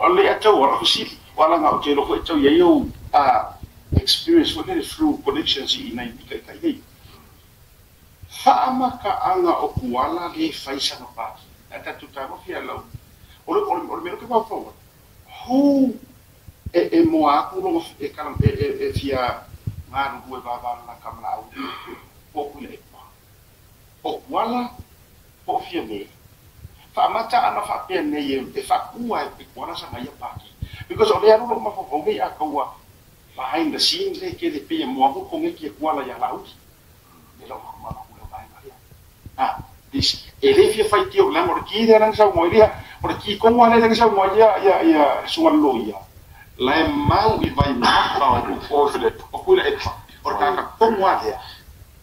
le ato ora si wala nga je lo ko to ye yo experience what is through connections in nai ka kai fa amaka anga o kuala le faisa no pa ata tu ta mo fia lo o me lo que va forward ho e mo a ku lo e kala e fia ma no va la kamla o ku le pa o kuala o fia me fa mata ana fa pe ne ye e fa ku ai pe kuala sa mai pa because o le anu lo ma fo ngi a ko behind the scenes le ke le pe mo ko ngi ke kuala ya la uti le lo ma this elefia fai tio la morki de nang sa moia morki ko mo le nang sa moia ya suan loia la mau I vai ma ba o fle o kula e o ka ko mo ya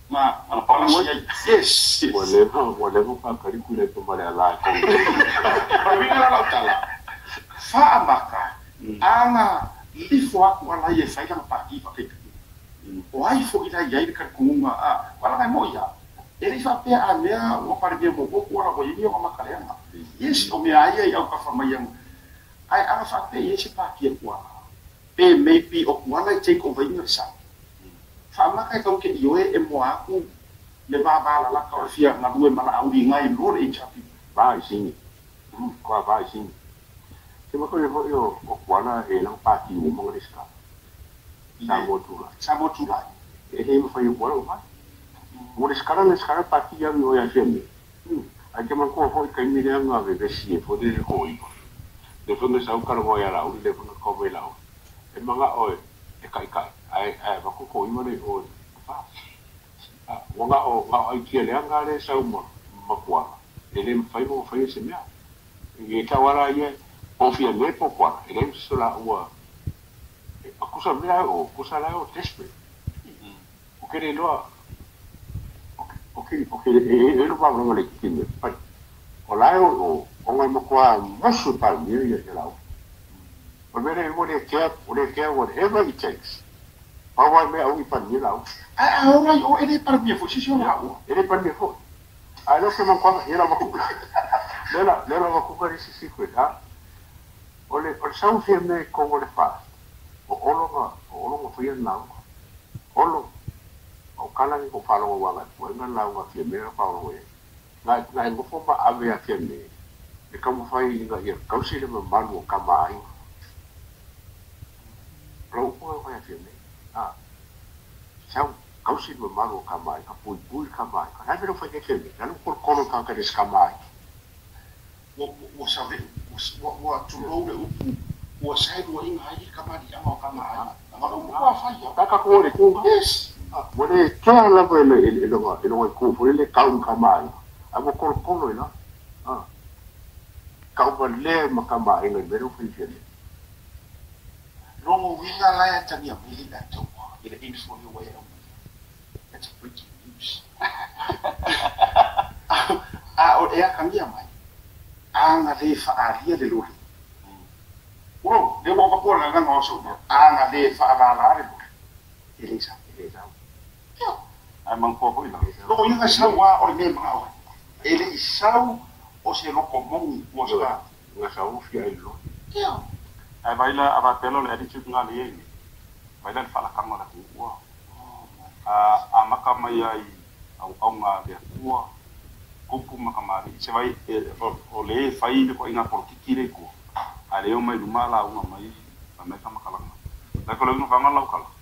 ma pa mo yes mo le ka kari kula to mare ala ko pa mi la tala fa amaka ana li fo aku ala ye sai ka pa ki pa ke o ai fo ida ya ka kuma wala mai moia ele fa pe a mea o para de mo ko ora ko yini o makalema yes o me ai au ka fa mai ai a fa pe yes pa ki ko pe maybe o wala take over in sa fa ma kai ko ke yo e mo aku le ba la ka fia na due mana au di ngai lo e chapi ba sini ko ba sini ke mo ko yo o wala e lang pa ki mo le ska samo tula ele mo fa yo ko ba mo sekarang pati yang yo ya seme aja man ko foi kai mi yang ave besi fo de ko i de fo me sa ukar mo ya la u de fo ko me la e manga o e kai ai ba ko i mo ne o nga ai ki le anga le sa mo makwa ele fai mo fai se mea e ka wala ye o fia me po kwa ele so la u akusa mea o kusa la o tespe o que lo Okay, ele não vai falar que me pai. Olá o ngai mo kwa masu pa mi ya la. O mere mo le ke whatever it takes. Pa wa me au pa mi la. Ora o ele para mi fo si la. Ele para mi fo. Lo que man kwa era ba ku. Lela ba ku ka si ku ha. Ole sau firme con le fa. O lo fo na. Olo o kala ko falo wala ko ngala wa fi me pa o we na ngo fo ba ave a fi me e como fai nga ia kausi le malu ka mai ro ko fa fi me sau kausi le malu ka mai ka pui ka mai ka na fa ke fi me na ko ka ka des ka mai o sabe o tu lo le o sai do inga ai ka mai ama ka mai na ko fa ya ka ko le ko yes Boleh kaya lah boleh ele ku boleh kau kamai. Aku kol ina. Kau boleh makamai ngai beru fikiran. Rongo winga la ya tani amili da to. Ile info yo way on. That's breaking news. O e a kangia mai. Anga le fa aria de luri. Uro, de mo ko la nga so. Anga le fa ala re. Ile sa. Amang po ina. Lo yung asawa o me ma. Ele isau o se lo comum o sa. Nga sa u fi ai lo. Ai baila aba pelo le attitude nga le ni. Baila fala kama la ku. Amaka mai ai au nga de ku. Kupu makamari. Se vai o le fai ko ina por kikire ku. Ale o mai lumala u mai. Mai kama kala. La ko lo no fanga la kala.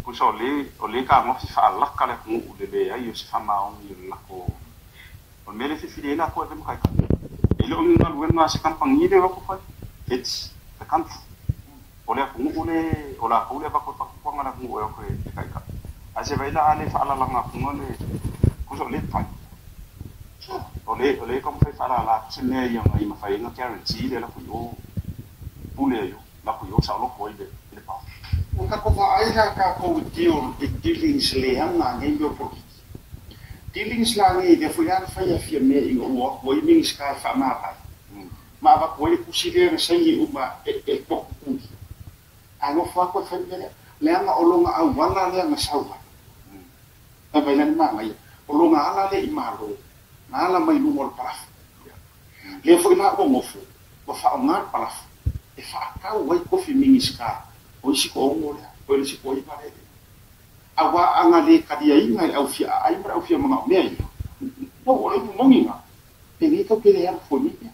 Kuso le ka mo fi fa la ka le ku de ai yo se fa ma on yo la ko o mele fi fi la ko de mo kai ele o ngal wen ma se kampang ni de ko fa it's the country o le ku o la ku le ba ko pa ngala ku o ko kai ka ase vai la ale fa la nga ku le kuso le fa o le kom fa la se ne yo ai ma fa nga guarantee de la ku yo pule yo la ku yo sa lo ko de pa Nunca ko ai la ka ko dealings le hanga ngai yo por dealings la ngai de fuyan fa ya fi me i o ko i ming ska fa ma ba ko i kusire sa i uma e ko ku ano fa ko fa le hanga o longa au wala le hanga sawa ta ba lan ma ngai o longa ala le i malo na ala mai lu mol pa le fu na ko mo fu ba fa ngar pa e whaakau wai kofi mingiska, o isi ko ongo lea, o isi ko ipa lea. Awa anga le kadia inga le au fia, aimara au fia mga mea ia. No, ole mongi nga, pengei kau pere ala foni ia.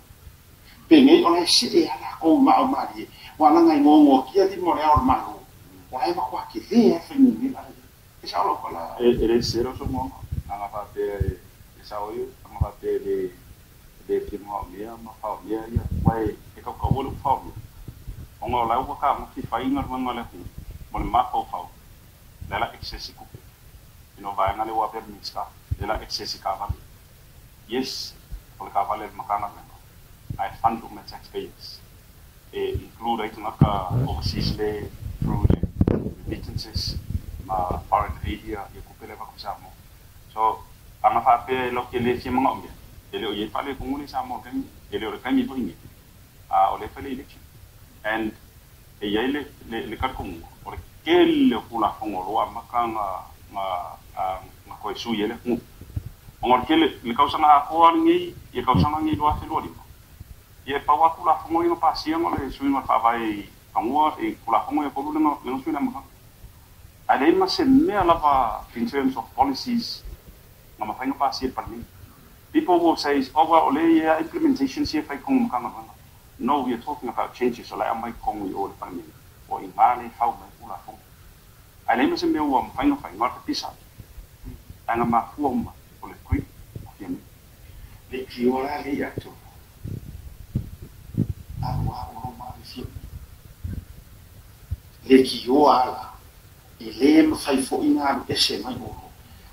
Pengei ole se e ala kou mao mari, wala ngai ngongo kia di mo lea or maru. Wai makwa ki lea whenungi ala. E sa olo kala. E sero so monga, anga pate e sa oio, anga pate le fimo mea, ma pao mea ia, wai e kau kau olu pao mea. Onga o lau waka maki whainga ruanga le hu, mo le mako pao. Lela excessi kupe. Ino vaenga le waper mitska, lela excessi kavale. Yes, ole kavale makana mengo. I fund my taxpayers. Include it naka overseas le through the remittances, ma foreign aid ya kupe le bako samo. So, anga fape lo ke le fia mga ombia. Ele o ye pale kunguni samo kami, ele o kami to ingi. Ole pale election. And ye le karkungu. Ole kele kula fongoro amaka nga koe sui ele ngu. Ongor kele le kausanga akoa ngi ye kausanga ngi loa te lori. Ye pawa kula fongo inga pasia ngole sui nga whawai pangua e kula fongo ye polu lengo sui na maka. Ale ima se mea lava in terms of policies nga mawhainga pasia parmi. People will say, oh well, ole ye implementation siya whai kongu maka nga. No, we are talking about changes. So like amai kongu i ole parmi. O i ngale hau mai kula fongo. Ale ima se mea ua mawhainga ngata pisa. Anga mafua uma ole kui. Le kiora le atu. Awa oro marifio. Le kiora ile mfai fo ina ese mai oro.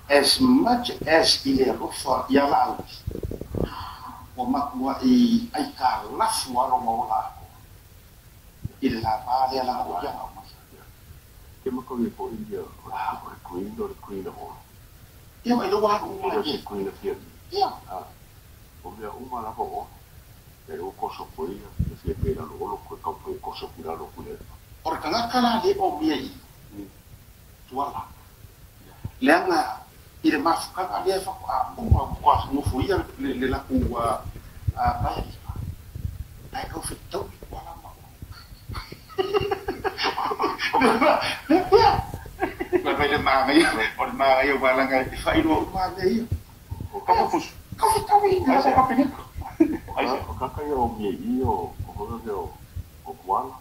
As much as ile rofa yala au. O makua I aika lafu aro maola. Ile la vale la o ya au. Ke mako ni po India, o queen o. Ia mai lo wa o O se queen of here. Ia. O mea uma la o. E o koso poia, e fie pera lo olo koe kau poe koso pira lo kule. Ora kanga kala le o mia I. Tuala. Leanga I le mafukanga le fa kwa no fuia le la kuwa pai. Ai kau fitau wala ma. Vai le manga ia, o manga ia wala ngai fai no ma le. Kau fus. Kau fitau ia sa kapene. O kaka ia o mia I o hora o kuala,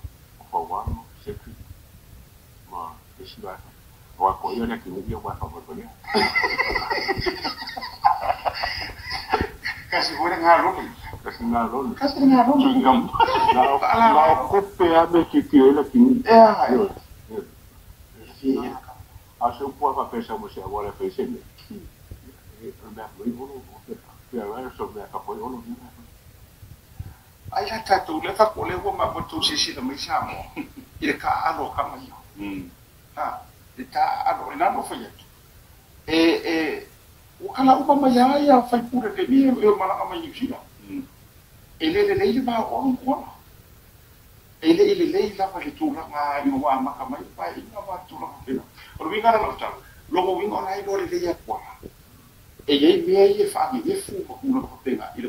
o whawano, sepi. Ma, esi vai. O a ko ia na ki ngi o wai whapakonia. Kasi hore ngā roni. Kasi ngā roni. Kasi ngā roni. Chewing-gum. Nā kope ame ki ele ki ngi. Ia. A se upua pa pesa mo se agora fez ele. O mea kui olo, pia rara so mea ka poi olo nina. Ai la tatu le fa ko le wo ma botu sisi da mai samo. Ile ka alo ka mai. Ha, ita alo ina no fa yetu. O kala upa mai ya fa pura de mi e mala ka mai yusina. Ele ba o ko. Ele le la fa tu la nga I wa ma ka mai pa ina wa tu la ka. O winga na ta. Logo winga na I do le ya kwa. E ye me ye fa ni fu ko no ko penga ile